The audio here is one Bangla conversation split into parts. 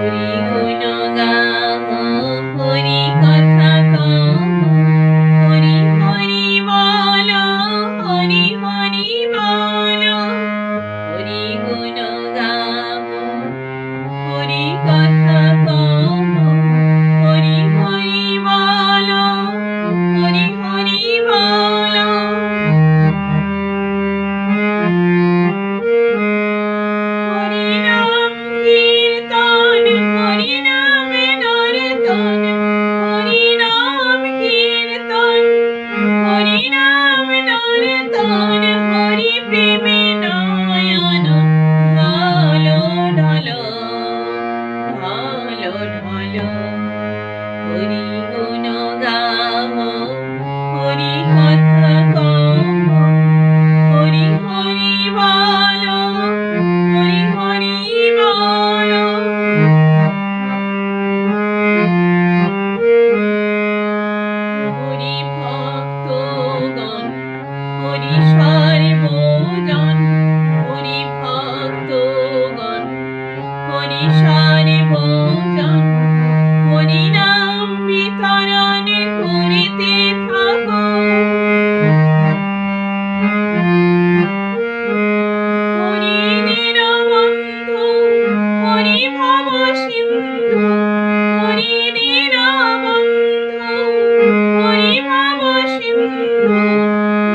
হরি গুণ গাহ, হরি কথা কহ, হরি হরি বল, হরি হরি বল। হরি গুণ গাহ, হরি কথা কহ, হরি হরি বল, হরি হরি বল। হরি নাম কীর্তন, হরি নামে নর্তন, হরি নাম কীর্তন, হরি নাম নর্তন, হরি প্রেমে নয়ন ঢালো ঢালো, ঢালো ঢালো। হরি গুণ গাহ, হরি কথা কহ, হরি হরি বল, হরি হরি বল। হরি ভক্তগণ, হরি সর্বজন, হরি ভক্তগণ, হরি সর্বজন। হরি নাম বিতরণ করিতে থাকো। হরি দীনবন্ধু, হরি ভব সিন্ধু, হরি দীনবন্ধু, হরি ভব সিন্ধু।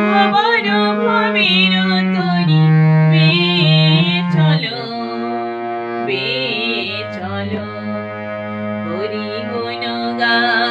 ভবর ভবের তরি বে চলো, বে চলো। হরি গুণ গাহ।